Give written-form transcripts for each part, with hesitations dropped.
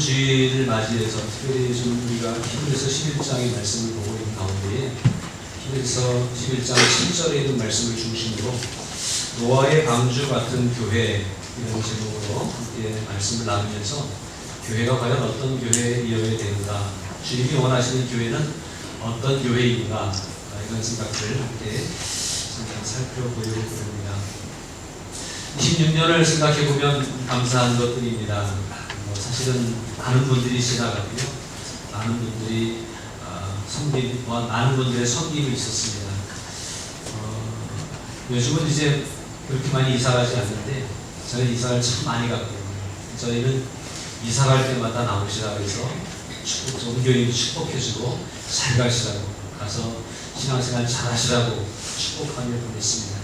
주일을 맞이해서 특별히 좀 우리가 히브리서 11장의 말씀을 보고 있는 가운데 히브리서 11장 7절에 있는 말씀을 중심으로 노아의 방주 같은 교회 이런 제목으로 함께 말씀을 나누면서 교회가 과연 어떤 교회이어야 되는가, 주님이 원하시는 교회는 어떤 교회인가, 이런 생각들을 함께 살펴보려고 합니다. 26년을 생각해보면 감사한 것들입니다. 사실은 많은 분들이 지나갔고요. 많은 분들이 많은 분들의 섬김이 있었습니다. 요즘은 이제 그렇게 많이 이사가지 않는데 저는 이사를 참 많이 갔거든요. 저희는 이사갈 때마다 나오시라고 해서 종교인 축복해주고 잘 가시라고 가서 신앙생활 잘 하시라고 축복하며 보냈습니다.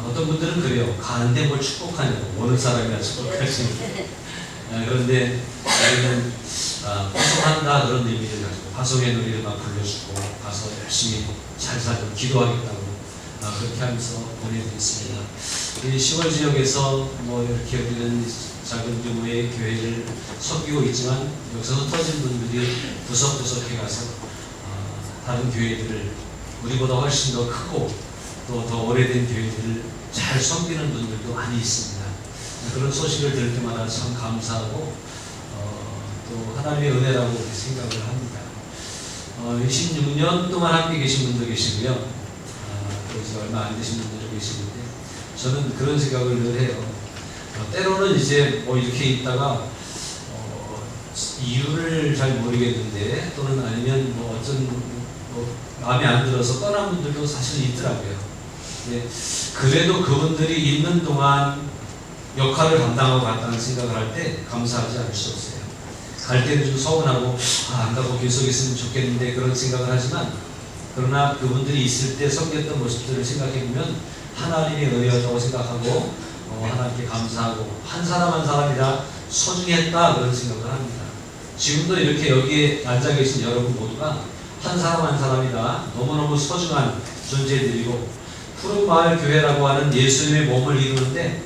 어떤 분들은 그래요. 가는데 뭘 축복하냐고, 오는 사람이나 축복하지. 그런데 저희는 파송한다 그런 의미를 가지고 파송의 노래를 막 불러주고 가서 열심히 잘 살고 기도하겠다고 그렇게 하면서 보내드렸습니다. 이 시월 지역에서 이렇게 우리는 작은 규모의 교회를 섬기고 있지만 여기서 흩어진 분들이 구석구석에 가서 다른 교회들을 우리보다 훨씬 더 크고 또 더 오래된 교회들을 잘 섬기는 분들도 많이 있습니다. 그런 소식을 들을 때마다 참 감사하고 또 하나님의 은혜라고 생각을 합니다. 26년 동안 함께 계신 분도 계시고요. 또 이제 얼마 안 되신 분들도 계시는데 저는 그런 생각을 늘 해요. 때로는 이제 이렇게 있다가 이유를 잘 모르겠는데 또는 아니면 어떤 마음에 안 들어서 떠난 분들도 사실 있더라고요. 그래도 그분들이 있는 동안 역할을 감당하고 갔다는 생각을 할 때 감사하지 않을 수 없어요. 갈 때는 좀 서운하고 안 가고 계속 있으면 좋겠는데 그런 생각을 하지만 그러나 그분들이 있을 때 섬겼던 모습들을 생각해보면 하나님의 은혜였다고 생각하고 하나님께 감사하고 한 사람 한 사람이 다 소중했다 그런 생각을 합니다. 지금도 이렇게 여기에 앉아 계신 여러분 모두가 한 사람 한 사람이 다 너무너무 소중한 존재들이고 푸른마을 교회라고 하는 예수님의 몸을 이루는데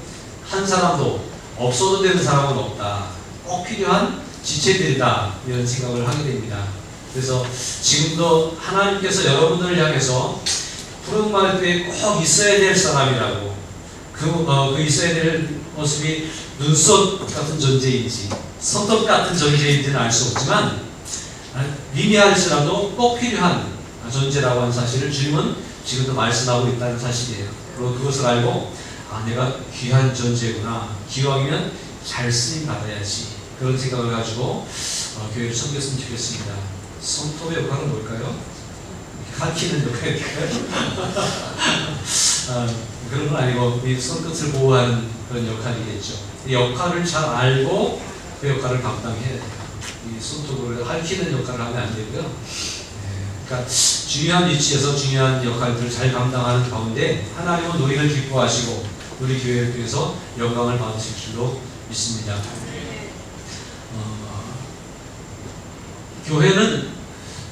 한 사람도 없어도 되는 사람은 없다. 꼭 필요한 지체들이다. 이런 생각을 하게 됩니다. 그래서 지금도 하나님께서 여러분들을 향해서 푸른마을 교회에 꼭 있어야 될 사람이라고 그 있어야 될 모습이 눈썹 같은 존재인지 손톱 같은 존재인지는 알 수 없지만 미미할지라도 꼭 필요한 존재라고 하는 사실을 주님은 지금도 말씀하고 있다는 사실이에요. 그리고 그것을 알고 내가 귀한 존재구나. 기왕이면 잘 쓰임 받아야지. 그런 생각을 가지고 교회를 섬겼으면 좋겠습니다. 손톱의 역할은 뭘까요? 가르치는 역할일까요? 그런 건 아니고 손끝을 보호하는 그런 역할이겠죠. 이 역할을 잘 알고 그 역할을 감당해야 돼요. 이 손톱을 핥히는 역할을 하면 안 되고요. 그러니까 중요한 위치에서 중요한 역할들을 잘 감당하는 가운데 하나님은 우리를 기뻐하시고 우리 교회를 통해서 영광을 받으실 줄로 믿습니다. 교회는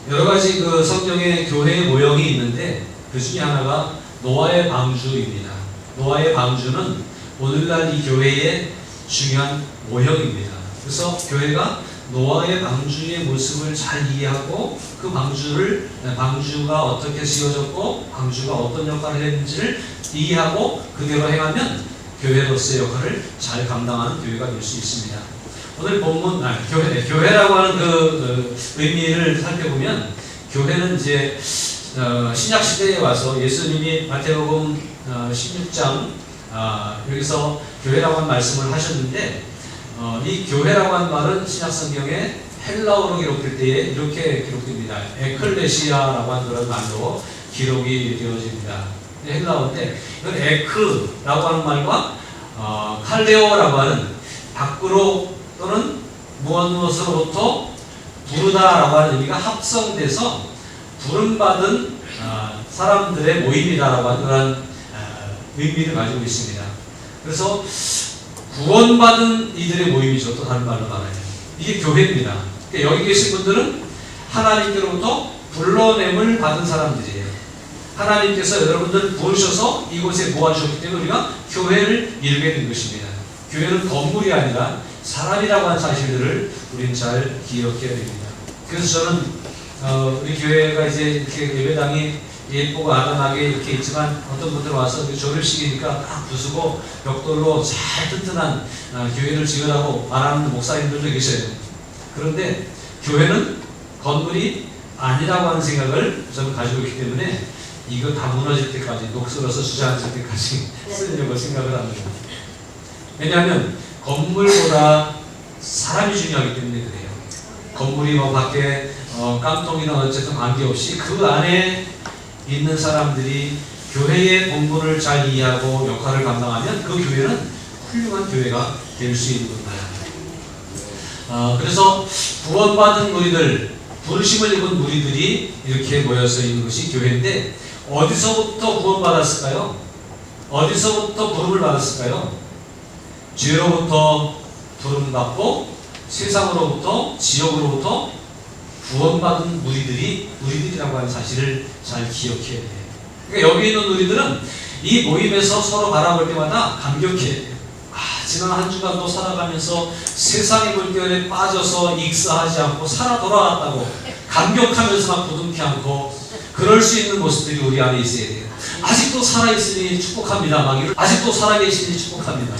여러 가지 성경에 교회의 모형이 있는데 그 중에 하나가 노아의 방주입니다. 노아의 방주는 오늘날 이 교회의 중요한 모형입니다. 그래서 교회가 노아의 방주의 모습을 잘 이해하고 그 방주가 어떻게 지어졌고 방주가 어떤 역할을 했는지를 이해하고 그대로 행하면 교회로서의 역할을 잘 감당하는 교회가 될 수 있습니다. 오늘 본문 교회라고 하는 그 의미를 살펴보면 교회는 이제 신약 시대에 와서 예수님이 마태복음 16장 여기서 교회라고 하는 말씀을 하셨는데 이 교회라고 하는 말은 신약 성경에 헬라어로 기록될 때에 이렇게 기록됩니다. 에클레시아라고 하는 그런 말로 기록이 되어집니다. 헬라어인데 이건 에크라고 하는 말과 칼레오라고 하는 밖으로 또는 무엇으로부터 부르다라고 하는 의미가 합성돼서 부름받은 사람들의 모임이다라고 하는 그런 의미를 가지고 있습니다. 그래서 구원받은 이들의 모임이죠. 또 다른 말로 말하면 이게 교회입니다. 그러니까 여기 계신 분들은 하나님께로부터 불러냄을 받은 사람들이에요. 하나님께서 여러분들을 부르셔서 이곳에 모아주셨기 때문에 우리가 교회를 이루게 된 것입니다. 교회는 건물이 아니라 사람이라고 하는 사실들을 우리는 잘 기억해야 됩니다. 그래서 저는 우리 교회가 이제 이렇게 예배당이 예쁘고 아담하게 이렇게 있지만 어떤 분들 와서 조립식이니까 딱 부수고 벽돌로 잘 튼튼한 교회를 지으라고 말하는 목사님들도 계셔요. 그런데 교회는 건물이 아니라고 하는 생각을 저는 가지고 있기 때문에 이거 다 무너질 때까지 녹슬어서 주저앉을 때까지 쓰려고 생각을 합니다. 왜냐하면 건물보다 사람이 중요하기 때문에 그래요. 건물이 뭐 밖에 깡통이나 어쨌든 관계없이 그 안에 있는 사람들이 교회의 본분을 잘 이해하고 역할을 감당하면 그 교회는 훌륭한 교회가 될 수 있는 겁니다. 그래서 구원받은 무리들, 부르심을 입은 무리들이 이렇게 모여서 있는 것이 교회인데 어디서부터 구원받았을까요? 어디서부터 부름을 받았을까요? 죄로부터 부름받고 세상으로부터 지옥으로부터 구원받은 무리들이라고 하는 사실을 잘 기억해야 돼요. 그러니까 여기 있는 우리들은 이 모임에서 서로 바라볼 때마다 감격해야 돼요. 지난 한 주간도 살아가면서 세상의 물결에 빠져서 익사하지 않고 살아 돌아왔다고 감격하면서 막 부둥켜 않고 그럴 수 있는 모습들이 우리 안에 있어야 돼요. 아직도 살아있으니 축복합니다. 아직도 살아계시니 축복합니다.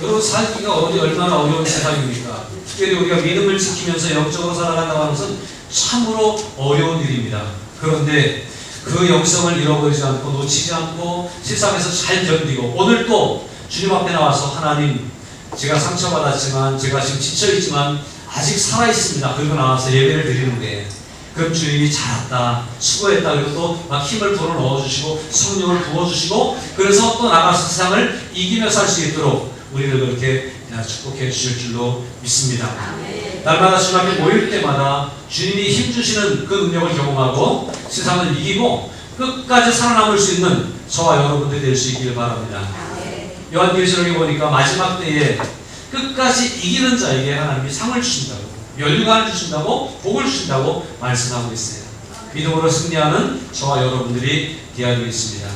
여러분 살기가 얼마나 어려운 세상입니까? 특별히 우리가 믿음을 지키면서 영적으로 살아간다고 하는 것은 참으로 어려운 일입니다. 그런데 그 영성을 잃어버리지 않고 놓치지 않고 세상에서 잘 견디고 오늘 또 주님 앞에 나와서 하나님 제가 상처받았지만 제가 지금 지쳐있지만 아직 살아있습니다. 그리고 나와서 예배를 드리는데 그럼 주님이 잘했다 수고했다 그리고 또 막 힘을 불어넣어주시고 성령을 부어주시고 그래서 또 나가서 세상을 이기며 살 수 있도록 우리를 그렇게 축복해 주실 줄로 믿습니다. 날마다 주님 앞에 모일 때마다 주님이 힘주시는 그 능력을 경험하고 세상을 이기고 끝까지 살아남을 수 있는 저와 여러분들이 될 수 있기를 바랍니다. 요한계시록에 보니까 마지막 때에 끝까지 이기는 자에게 하나님이 상을 주신다고 면류관을 주신다고 복을 주신다고 말씀하고 있어요. 믿음으로 승리하는 저와 여러분들이 되어야 되겠습니다.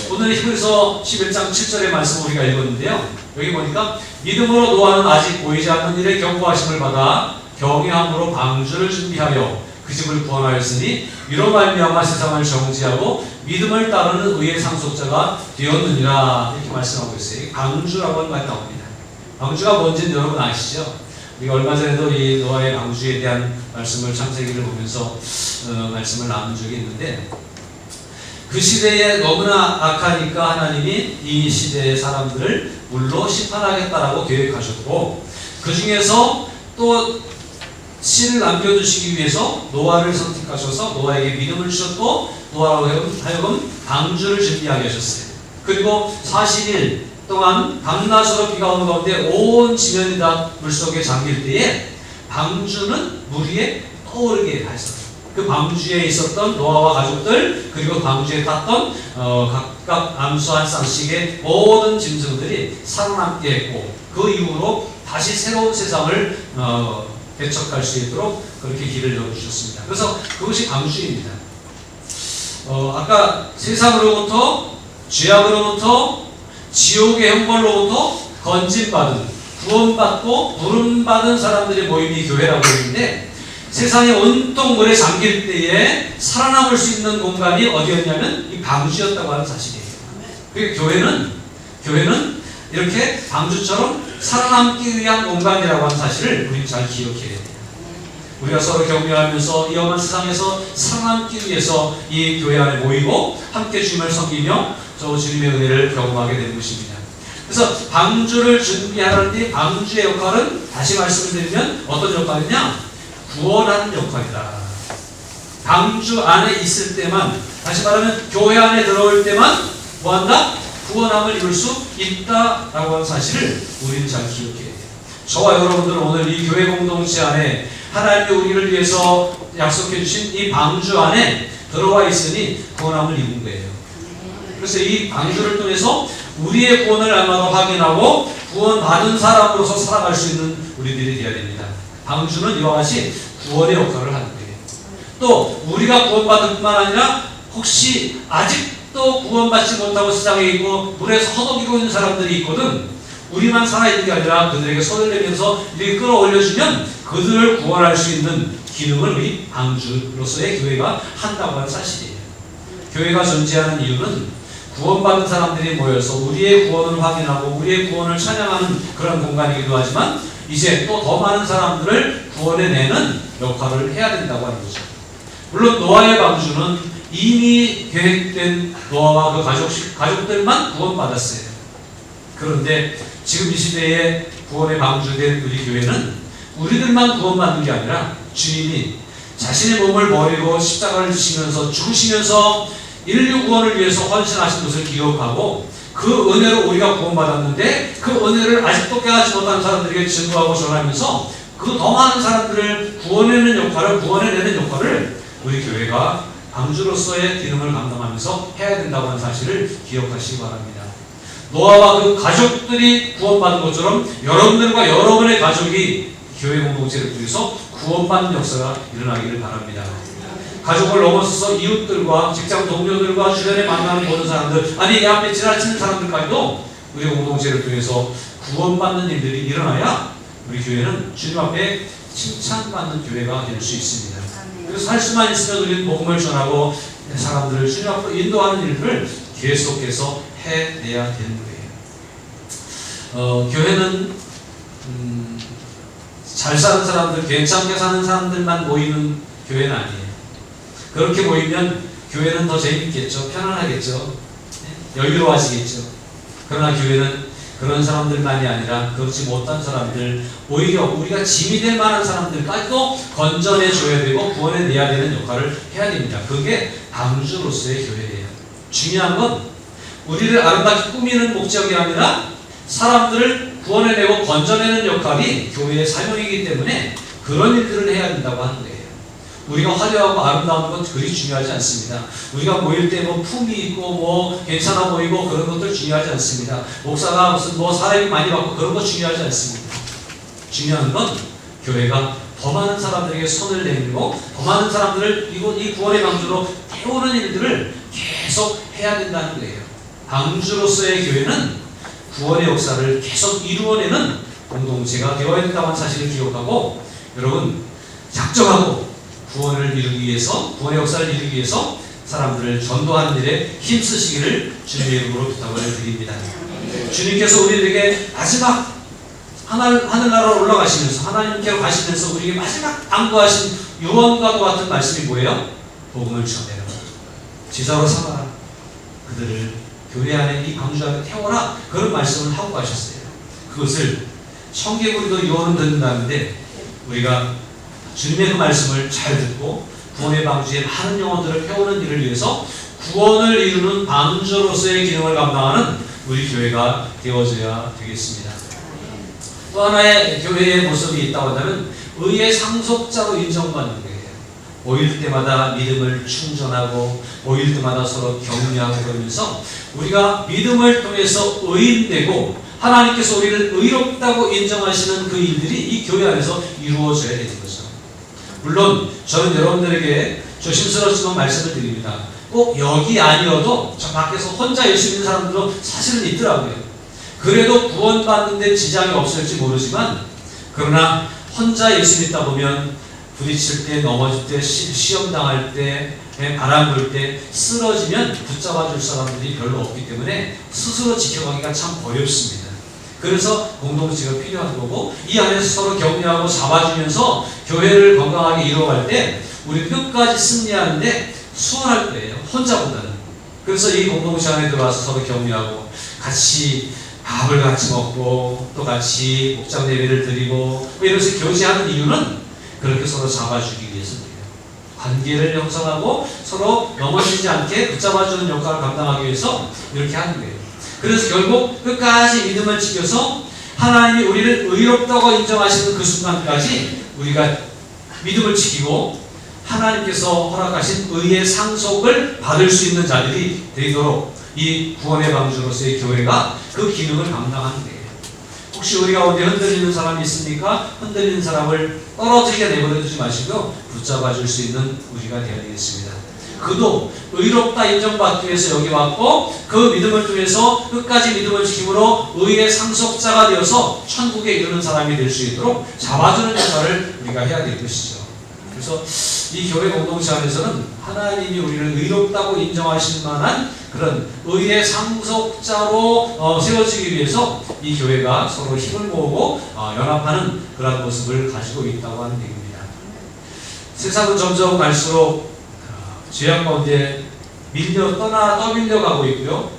오늘 히브리서 11장 7절의 말씀 우리가 읽었는데요. 여기 보니까 믿음으로 노아는 아직 보이지 않는 일에 경고하심을 받아 경외함으로 방주를 준비하여 그 집을 구원하였으니 이로 말미암아 세상을 정지하고 믿음을 따르는 의의 상속자가 되었느니라 이렇게 말씀하고 있어요. 방주라고 하는 말이 나옵니다. 방주가 뭔지는 여러분 아시죠? 우리가 얼마 전에도 이 노아의 방주에 대한 말씀을 창세기를 보면서 말씀을 나눈 적이 있는데 그 시대에 너무나 악하니까 하나님이 이 시대의 사람들을 물로 심판하겠다라고 계획하셨고 그 중에서 또 씨를 남겨두시기 위해서 노아를 선택하셔서 노아에게 믿음을 주셨고 노아로 하여금 방주를 준비하게 하셨어요. 그리고 40일 동안 밤낮으로 비가 오는 가운데 온 지면이 다 물속에 잠길 때에 방주는 물 위에 떠오르게 하셨어요. 그 방주에 있었던 노아와 가족들 그리고 방주에 탔던 각각 암수한 쌍씩의 모든 짐승들이 살아남게 했고 그 이후로 다시 새로운 세상을 개척할 수 있도록 그렇게 길을 열어주셨습니다. 그래서 그것이 방주입니다. 아까 세상으로부터 죄악으로부터 지옥의 형벌로부터 건진받은 구원받고 부름받은 사람들의 모임이 교회라고 했는데 세상에 온통 물에 잠길 때에 살아남을 수 있는 공간이 어디였냐면 이 방주였다고 하는 사실이에요. 그러니까 교회는 이렇게 방주처럼 살아남기 위한 공간이라고 하는 사실을 우리는 잘 기억해야 돼요. 우리가 서로 격려하면서 이 험한 세상에서 살아남기 위해서 이 교회 안에 모이고 함께 주님을 섬기며 저 주님의 은혜를 경험하게 되는 것입니다. 그래서 방주를 준비하는데 방주의 역할은 다시 말씀을 드리면 어떤 역할이냐? 구원하는 역할이다. 방주 안에 있을 때만 다시 말하면 교회 안에 들어올 때만 뭐한다? 구원함을 이룰 수 있다라고 하는 사실을 우리는 잘 기억해야 돼요. 저와 여러분들은 오늘 이 교회 공동체 안에 하나님이 우리를 위해서 약속해 주신 이 방주 안에 들어와 있으니 구원함을 입은 거예요. 그래서 이 방주를 통해서 우리의 구원을 아마도 확인하고 구원받은 사람으로서 살아갈 수 있는 우리들이 되어야 됩니다. 방주는 이와 같이 구원의 역할을 하는 거예요. 또 우리가 구원받을 뿐만 아니라 혹시 아직 아직도 구원받지 못하고 세상에 있고 물에서 허덕이고 있는 사람들이 있거든. 우리만 살아있는 게 아니라 그들에게 손을 내면서 이렇게 끌어올려주면 그들을 구원할 수 있는 기능을 우리 방주로서의 교회가 한다고 하는 사실이에요. 교회가 존재하는 이유는 구원받은 사람들이 모여서 우리의 구원을 확인하고 우리의 구원을 찬양하는 그런 공간이기도 하지만 이제 또 더 많은 사람들을 구원해내는 역할을 해야 된다고 하는 거죠. 물론 노아의 방주는 이미 계획된 노아와 그 가족들만 구원받았어요. 그런데 지금 이 시대에 구원의 방주된 우리 교회는 우리들만 구원받는 게 아니라 주님이 자신의 몸을 버리고 십자가를 지시면서 죽으시면서 인류 구원을 위해서 헌신하신 것을 기억하고 그 은혜로 우리가 구원받았는데 그 은혜를 아직도 깨닫지 못한 사람들에게 증거하고 전하면서 그 더 많은 사람들을 구원해내는 역할을 우리 교회가 방주로서의 기능을 감당하면서 해야 된다고 하는 사실을 기억하시기 바랍니다. 노아와 그 가족들이 구원받은 것처럼 여러분들과 여러분의 가족이 교회 공동체를 통해서 구원받는 역사가 일어나기를 바랍니다. 가족을 넘어서서 이웃들과 직장 동료들과 주변에 만나는 모든 사람들, 아니 이 앞에 지나치는 사람들까지도 우리 공동체를 통해서 구원받는 일들이 일어나야 우리 교회는 주님 앞에 칭찬받는 교회가 될 수 있습니다. 그래서 살 수만 있으면 우리는 복음을 전하고 사람들을 주님 앞으로 인도하는 일들을 계속해서 해내야 되는 거예요. 교회는 잘 사는 사람들, 괜찮게 사는 사람들만 모이는 교회는 아니에요. 그렇게 모이면 교회는 더 재밌겠죠. 편안하겠죠. 여유로워지겠죠. 그러나 교회는 그런 사람들만이 아니라 그렇지 못한 사람들, 오히려 우리가 짐이 될 만한 사람들까지도 건져내줘야 되고 구원해내야 되는 역할을 해야 됩니다. 그게 방주로서의 교회예요. 중요한 건 우리를 아름답게 꾸미는 목적이 아니라 사람들을 구원해내고 건져내는 역할이 교회의 사명이기 때문에 그런 일들을 해야 된다고 하는 거예요. 우리가 화려하고 아름다운 건 그리 중요하지 않습니다. 우리가 모일 때 뭐 품이 있고 뭐 괜찮아 보이고 그런 것들 중요하지 않습니다. 목사가 무슨 뭐 사람이 많이 받고 그런 거 중요하지 않습니다. 중요한 건 교회가 더 많은 사람들에게 손을 내밀고 더 많은 사람들을 이 구원의 방주로 태우는 일들을 계속 해야 된다는 거예요. 방주로서의 교회는 구원의 역사를 계속 이루어내는 공동체가 되어야 된다는 사실을 기억하고 여러분 작정하고 구원을 이루기 위해서, 구원의 역사를 이루기 위해서 사람들을 전도하는 일에 힘쓰시기를 주님의 이름으로 부탁을 드립니다. 주님께서 우리에게 마지막 하늘나라로 올라가시면서 하나님께로 가시면서 우리에게 마지막 안거하신 유언과도 같은 말씀이 뭐예요? 복음을 전해라. 지사로 삼아라. 그들을 교회 안에 이 방주 안에 태워라. 그런 말씀을 하고 가셨어요. 그것을 청개구리도 유언은 듣는다는데 우리가 주님의 그 말씀을 잘 듣고 구원의 방주에 많은 영혼들을 태우는 일을 위해서 구원을 이루는 방주로서의 기능을 감당하는 우리 교회가 되어져야 되겠습니다. 또 하나의 교회의 모습이 있다고 한다면 의의 상속자로 인정받는 거예요. 모일 때마다 믿음을 충전하고 모일 때마다 서로 격려하고 그러면서 우리가 믿음을 통해서 의인되고 하나님께서 우리를 의롭다고 인정하시는 그 일들이 이 교회 안에서 이루어져야 되는 거죠. 물론 저는 여러분들에게 조심스럽지만 말씀을 드립니다. 꼭 여기 아니어도 저 밖에서 혼자 예수 믿는 사람들도 사실은 있더라고요. 그래도 구원받는 데 지장이 없을지 모르지만 그러나 혼자 예수 믿다 보면 부딪힐 때, 넘어질 때, 시험 당할 때, 바람 불 때 쓰러지면 붙잡아 줄 사람들이 별로 없기 때문에 스스로 지켜가기가 참 어렵습니다. 그래서 공동체가 필요한 거고 이 안에서 서로 격려하고 잡아주면서 교회를 건강하게 이루어갈 때 우리 끝까지 승리하는데 수월할 거예요. 혼자보다는. 그래서 이 공동체 안에 들어와서 서로 격려하고 같이 밥을 같이 먹고 또 같이 목장 예배를 드리고 이러면서 교제하는 이유는 그렇게 서로 잡아주기 위해서입니다. 관계를 형성하고 서로 넘어지지 않게 붙잡아주는 역할을 감당하기 위해서 이렇게 하는 거예요. 그래서 결국 끝까지 믿음을 지켜서 하나님이 우리를 의롭다고 인정하시는 그 순간까지 우리가 믿음을 지키고 하나님께서 허락하신 의의 상속을 받을 수 있는 자들이 되도록 이 구원의 방주로서의 교회가 그 기능을 감당하는 거예요. 혹시 우리 가운데 흔들리는 사람이 있습니까? 흔들리는 사람을 떨어지게 내버려 두지 마시고 붙잡아 줄 수 있는 우리가 되어야 되겠습니다. 그도 의롭다 인정받기 위해서 여기 왔고 그 믿음을 통해서 끝까지 믿음을 지킴으로 의의 상속자가 되어서 천국에 이르는 사람이 될 수 있도록 잡아주는 역할을 우리가 해야 될 것이죠. 그래서 이 교회 공동체 안에서는 하나님이 우리를 의롭다고 인정하실 만한 그런 의의 상속자로 세워지기 위해서 이 교회가 서로 힘을 모으고 연합하는 그런 모습을 가지고 있다고 하는 얘기입니다. 세상은 점점 갈수록 죄악 가운데 떠밀려가고 있고요.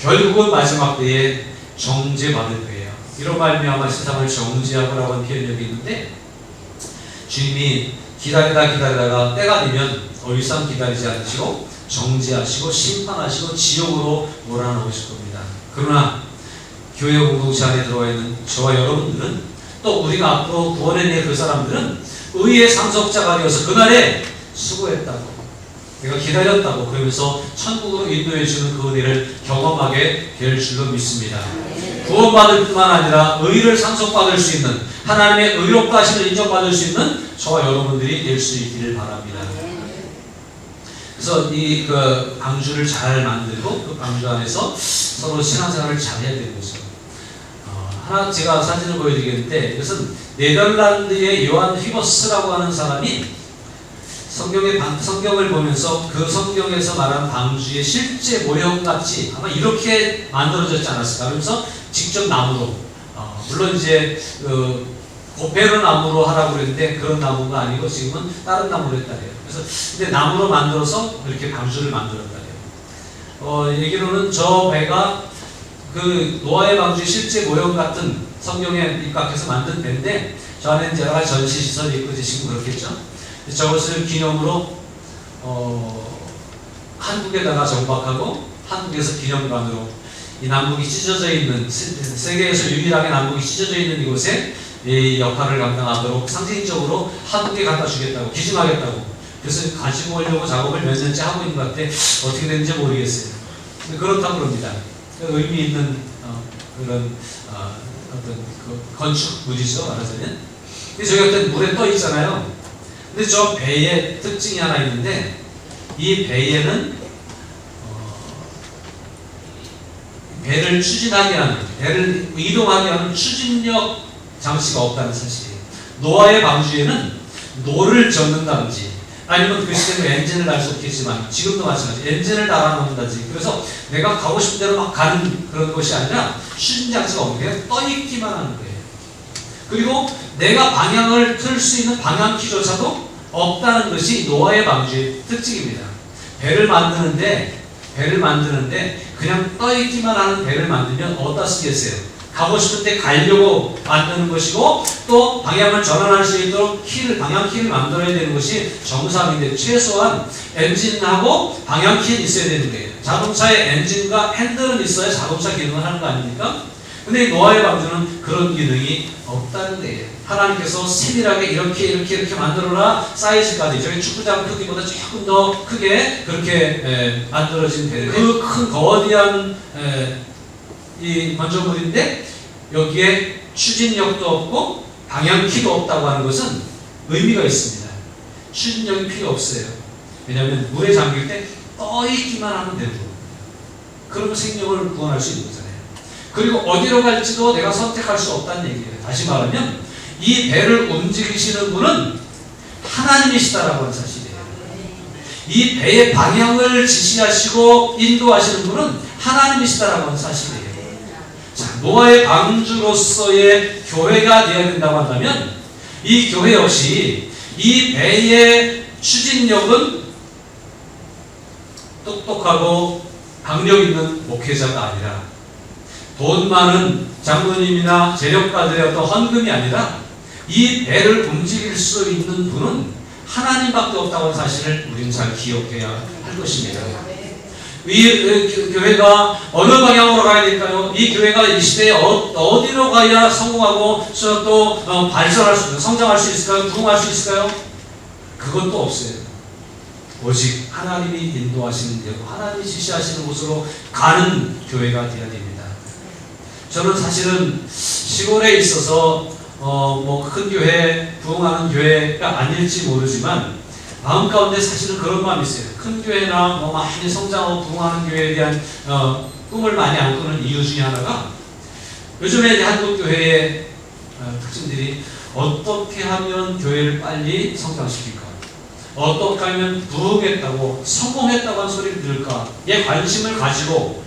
결국은 마지막 때에 정죄받을 거예요. 이런 말미암아 세상을 정죄하고라고 하는 표현력이 있는데 주님이 기다리다가 때가 되면 더 이상 기다리지 않으시고 정죄하시고 심판하시고 지옥으로 몰아넣으실 겁니다. 그러나 교회 공동체 안에 들어와 있는 저와 여러분들은 또 우리가 앞으로 구원에 낼 그 사람들은 의의 상속자가 되어서 그날에 수고했다고 내가 기다렸다고 그러면서 천국으로 인도해 주는 그 은혜를 경험하게 될 줄로 믿습니다. 구원받을 뿐만 아니라 의를 상속받을 수 있는 하나님의 의롭다 하심을 인정받을 수 있는 저와 여러분들이 될 수 있기를 바랍니다. 그래서 이 방주를 잘 만들고 그 방주 안에서 서로 신앙생활을 잘 해야 되는 거죠. 하나 제가 사진을 보여드리겠는데 이것은 네덜란드의 요한 휘버스라고 하는 사람이 성경을 보면서 그 성경에서 말한 방주의 실제 모형같이 아마 이렇게 만들어졌지 않았을까. 그러면서 직접 나무로 물론 이제 고페르 나무로 하라고 그랬는데 그런 나무가 아니고 지금은 다른 나무로 했다래요. 그래서 근데 나무로 만들어서 이렇게 방주를 만들었다래요. 얘기로는 저 배가 그 노아의 방주의 실제 모형 같은 성경에 입각해서 만든 배인데 저 안에 여러 가지 전시 시설이 있고 지금 그렇겠죠. 저것을 기념으로 한국에다가 정박하고 한국에서 기념관으로 이 남북이 찢어져 있는 세계에서 유일하게 남북이 찢어져 있는 이곳에 이 역할을 감당하도록 상징적으로 한국에 갖다 주겠다고 기증하겠다고 그래서 가지고 오려고 작업을 몇 년째 하고 있는 것 같은데 어떻게 되는지 모르겠어요. 그렇다고 그럽니다. 의미 있는 그런 어떤 그 건축물이죠 말하자면. 근데 저기 어떤 물에 떠 있잖아요. 근데 저 배의 특징이 하나 있는데 이 배에는 배를 추진하게 하는 배를 이동하게 하는 추진력 장치가 없다는 사실이에요. 노아의 방주에는 노를 젓는다든지 아니면 그 시대에 엔진을 달 수 없겠지만 지금도 마찬가지 엔진을 달아놓는다든지 그래서 내가 가고 싶은 대로 막 가는 그런 것이 아니라 추진 장치가 없는 게 떠있기만 하는 거예요. 그리고 내가 방향을 틀 수 있는 방향키조차도 없다는 것이 노아의 방주의 특징입니다. 배를 만드는데 그냥 떠있기만 하는 배를 만들면 어디다 쓰겠어요? 가고 싶은데 가려고 만드는 것이고 또 방향을 전환할 수 있도록 방향키를 만들어야 되는 것이 정상인데 최소한 엔진하고 방향키는 있어야 되는 거예요. 자동차의 엔진과 핸들은 있어야 자동차 기능을 하는 거 아닙니까? 근데 노아의 방주는 그런 기능이 없다는 거예요. 하나님께서 세밀하게 이렇게 만들어라 사이즈까지 저희 축구장 크기보다 조금 더 크게 그렇게 만들어진 배를 그 큰 거대한 이 건조물인데 여기에 추진력도 없고 방향키도 없다고 하는 것은 의미가 있습니다. 추진력이 필요 없어요. 왜냐하면 물에 잠길 때 떠있기만 하면 되고 그러면 생명을 구원할 수 있는 거잖아요. 그리고 어디로 갈지도 내가 선택할 수 없다는 얘기예요. 다시 말하면 이 배를 움직이시는 분은 하나님이시다라고 하는 사실이에요. 이 배의 방향을 지시하시고 인도하시는 분은 하나님이시다라고 하는 사실이에요. 자, 노아의 방주로서의 교회가 되어야 된다고 한다면 이 교회 역시 이 배의 추진력은 똑똑하고 강력 있는 목회자가 아니라 돈 많은 장로님이나 재력가들의 어떤 헌금이 아니라 이 배를 움직일 수 있는 분은 하나님밖에 없다고 하는 사실을 우리는 잘 기억해야 할 것입니다. 이 교회가 어느 방향으로 가야 될까요? 이 교회가 이 시대에 어디로 가야 성공하고 또 발전할 수 있을까요? 성장할 수 있을까요? 부흥할 수 있을까요? 그것도 없어요. 오직 하나님이 인도하시는 대로 하나님이 지시하시는 곳으로 가는 교회가 되어야 됩니다. 저는 사실은 시골에 있어서 큰 교회, 부흥하는 교회가 아닐지 모르지만 마음 가운데 사실은 그런 마음이 있어요. 큰 교회나 뭐 많이 성장하고 부흥하는 교회에 대한 꿈을 많이 안 꾸는 이유 중에 하나가 요즘에 한국 교회의 특징들이 어떻게 하면 교회를 빨리 성장시킬까? 어떻게 하면 부흥했다고 성공했다고 하는 소리를 들을까에 관심을 가지고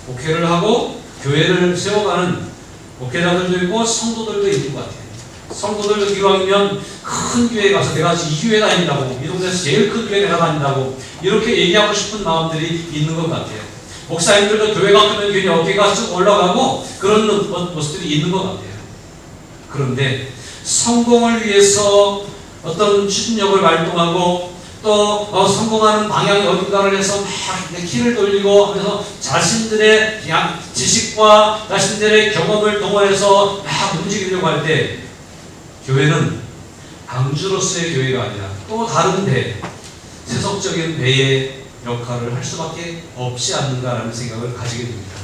목회를 하고 교회를 세워가는 목회자들도 있고 성도들도 있는 것 같아요. 성도들도 기왕이면 큰 교회에 가서 내가 이 교회 다닌다고, 이 동네에서 제일 큰 교회 내가 다닌다고 이렇게 얘기하고 싶은 마음들이 있는 것 같아요. 목사님들도 교회가 크면 괜히 어깨가 쭉 올라가고 그런 모습들이 있는 것 같아요. 그런데 성공을 위해서 어떤 추진력을 발동하고 또 성공하는 방향이 어딘가를 해서 막 키를 돌리고 하면서 자신들의 지식과 자신들의 경험을 동원해서 막 움직이려고 할 때 교회는 방주로서의 교회가 아니라 또 다른 배, 세속적인 배의 역할을 할 수밖에 없지 않는가라는 생각을 가지게 됩니다.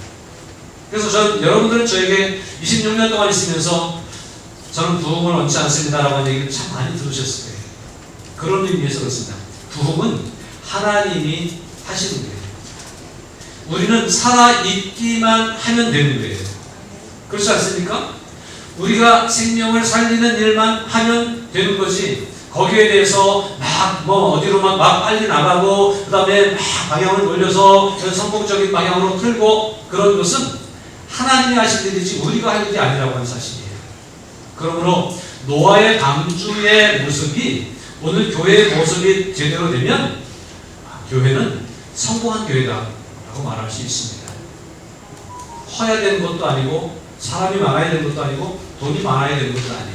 그래서 여러분들은 저에게 26년 동안 있으면서 저는 부흥을 원치 않습니다라고 하는 얘기를 참 많이 들으셨을 거예요. 그런 의미에서 그렇습니다. 부흥은 하나님이 하시는 거예요. 우리는 살아있기만 하면 되는 거예요. 그렇지 않습니까? 우리가 생명을 살리는 일만 하면 되는 거지, 거기에 대해서 어디로 빨리 나가고, 그 다음에 방향을 돌려서 성공적인 방향으로 틀고, 그런 것은 하나님이 하실 일이지 우리가 할 일이 아니라고 하는 사실이에요. 그러므로 노아의 방주의 모습이 오늘 교회의 모습이 제대로 되면 교회는 성공한 교회다라고 말할 수 있습니다. 커야 되는 것도 아니고 사람이 많아야 되는 것도 아니고 돈이 많아야 되는 것도 아니에요.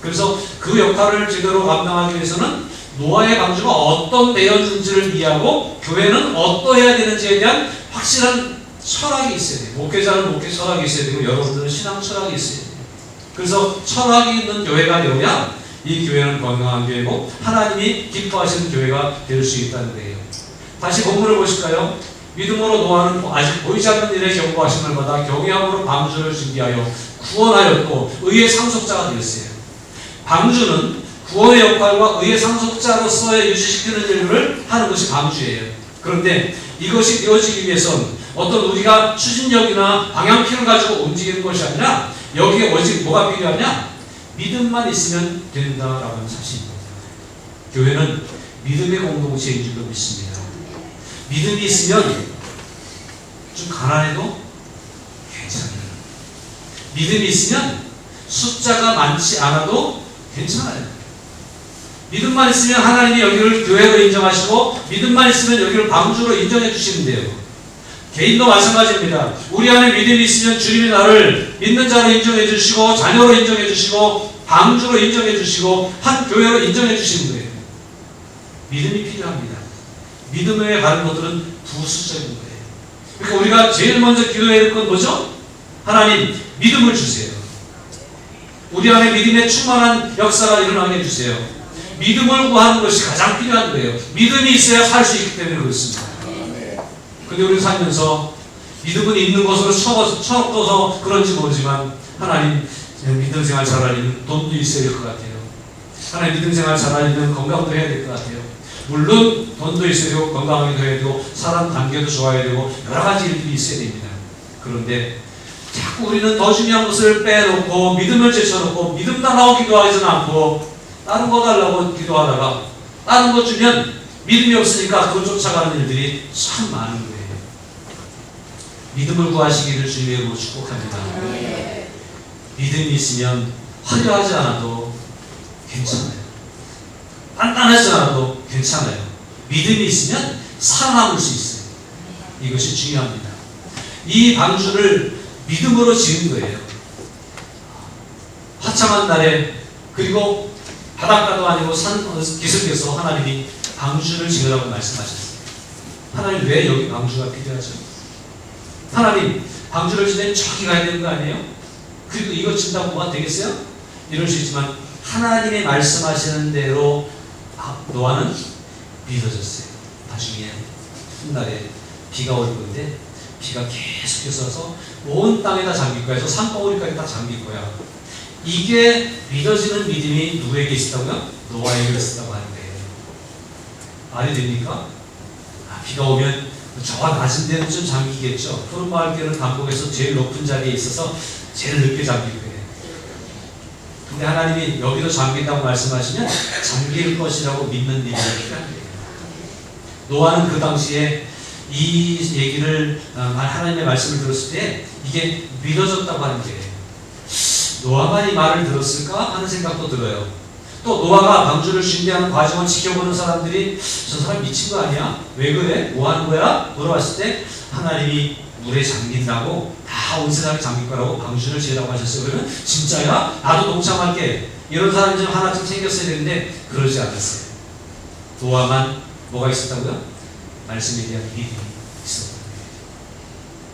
그래서 그 역할을 제대로 감당하기 위해서는 노아의 방주가 어떤 배였는지를 이해하고 교회는 어떠해야 되는지에 대한 확실한 철학이 있어야 돼요. 목회자는 목회 철학이 있어야 되고 여러분들은 신앙 철학이 있어야 돼요. 그래서 철학이 있는 교회가 되어야 이 교회는 건강한 교회고 하나님이 기뻐하시는 교회가 될 수 있다는 거예요. 다시 본문을 보실까요? 믿음으로 노아는 아직 보이지 않는 일에 경고하심을 받아 경외함으로 방주를 준비하여 구원하였고 의의 상속자가 되었어요. 방주는 구원의 역할과 의의 상속자로서의 유지시키는 일을 하는 것이 방주예요. 그런데 이것이 되어지기 위해서는 어떤 우리가 추진력이나 방향키를 가지고 움직이는 것이 아니라 여기에 오직 뭐가 필요하냐? 믿음만 있으면 된다라고 하는 사실입니다. 교회는 믿음의 공동체인 줄로 믿습니다. 믿음이 있으면 좀 가난해도 괜찮아요. 믿음이 있으면 숫자가 많지 않아도 괜찮아요. 믿음만 있으면 하나님이 여기를 교회로 인정하시고 믿음만 있으면 여기를 방주로 인정해 주시는데요. 개인도 마찬가지입니다. 우리 안에 믿음이 있으면 주님이 나를 믿는 자로 인정해 주시고 자녀로 인정해 주시고 방주로 인정해 주시고 한 교회로 인정해 주시는 거예요. 믿음이 필요합니다. 믿음 외에 다른 것들은 부수적인 거예요. 그러니까 우리가 제일 먼저 기도해야 될 건 뭐죠? 하나님 믿음을 주세요. 우리 안에 믿음의 충만한 역사가 일어나게 해주세요. 믿음을 구하는 것이 가장 필요한 거예요. 믿음이 있어야 살 수 있기 때문에 그렇습니다. 근데 우리 살면서 믿음은 있는 것으로 쳐넣어서 그런지 모르지만 하나님 믿음 생활 잘하려면 돈도 있어야 될 것 같아요. 하나님 믿음 생활 잘하려면 건강도 해야 될 것 같아요. 물론 돈도 있어야 되고 건강하게도 해야 되고 사람 관계도 좋아야 되고 여러 가지 일들이 있어야 됩니다. 그런데 자꾸 우리는 더 중요한 것을 빼놓고 믿음을 제쳐놓고 믿음 달라고 기도하지는 않고 다른 거 달라고 기도하다가 다른 거 주면 믿음이 없으니까 그걸 쫓아가는 일들이 참 많은 거예요. 믿음을 구하시기를 주님의 이름으로 축복합니다. 믿음이 있으면 화려하지 않아도 괜찮아요. 단단하지 않아도 괜찮아요. 믿음이 있으면 살아남을 수 있어요. 이것이 중요합니다. 이 방주를 믿음으로 지은 거예요. 화창한 날에 그리고 바닷가도 아니고 산 기슭에서 하나님이 방주를 지으라고 말씀하셨어요. 하나님 왜 여기 방주가 필요하죠? 하나님 방주를 지면 저기 가야 되는 거 아니에요? 그리고 이거 진다고 뭐가 되겠어요? 이럴 수 있지만 하나님이 말씀하시는 대로 노아는 믿어졌어요. 나중에 훗날에 비가 올 건데 비가 계속해서 와서 온 땅에다 잠길 거야. 저 산덩어리까지 다 잠길 거야. 이게 믿어지는 믿음이 누구에게 있었다고요? 노아에게 있었다고 하는 거예요. 말이 됩니까? 비가 오면 저 낮은 데는 좀 잠기겠죠. 푸른마을 교회는 단복에서 제일 높은 자리에 있어서 제일 늦게 잠길 거예요. 근데 하나님이 여기도 잠긴다고 말씀하시면 잠길 것이라고 믿는 믿음이 필요한 거예요. 노아는 그 당시에 이 얘기를 하나님의 말씀을 들었을 때 이게 믿어졌다고 하는 거예요. 노아만 이 말을 들었을까 하는 생각도 들어요. 또 노아가 방주를 준비하는 과정을 지켜보는 사람들이 저 사람 미친 거 아니야? 왜 그래? 뭐 하는 거야? 물어봤을 때 하나님이 물에 잠긴다고 다 온 세상에 잠길 거라고 방주를 지으라고 하셨어요. 그러면 진짜야? 나도 동참할게. 이런 사람이 좀 하나쯤 생겼어야 되는데 그러지 않았어요. 노아만 뭐가 있었다고요? 말씀에 대한 믿음이 있었다고요.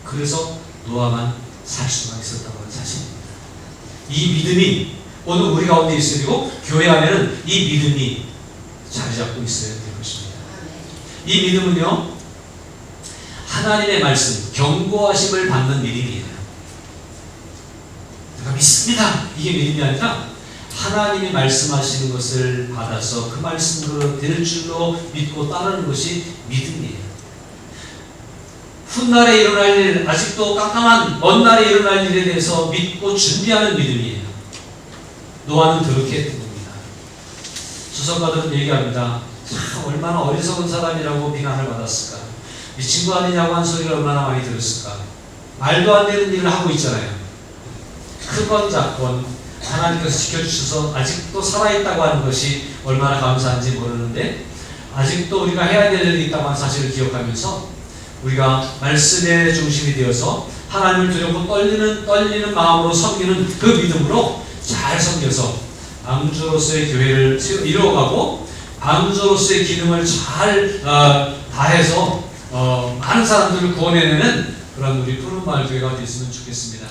그래서 노아만 살 수가 있었다고 하는 사실입니다. 이 믿음이 오늘 우리 가운데 있어야 되고 교회 안에는 이 믿음이 자리 잡고 있어야 될 것입니다. 이 믿음은요, 하나님의 말씀, 경고하심을 받는 믿음이에요. 내가 믿습니다. 이게 믿음이 아니라 하나님이 말씀하시는 것을 받아서 그 말씀으로 될 줄로 믿고 따르는 것이 믿음이에요. 훗날에 일어날 일, 아직도 깜깜한 먼 날에 일어날 일에 대해서 믿고 준비하는 믿음이에요. 노아는 그렇게 했던 겁니다. 주석가들은 얘기합니다. 참 얼마나 어리석은 사람이라고 비난을 받았을까. 미친 거 아니냐고 한 소리를 얼마나 많이 들었을까. 말도 안 되는 일을 하고 있잖아요. 크건 작건 하나님께서 지켜주셔서 아직도 살아있다고 하는 것이 얼마나 감사한지 모르는데, 아직도 우리가 해야 될 일이 있다고 하는 사실을 기억하면서 우리가 말씀의 중심이 되어서 하나님을 두렵고 떨리는 마음으로 섬기는 그 믿음으로 잘 섬겨서 방주로서의 교회를 이루어가고 방주로서의 기능을 잘 다해서 많은 사람들을 구원해내는 그런 우리 푸른마을 교회가 됐으면 좋겠습니다.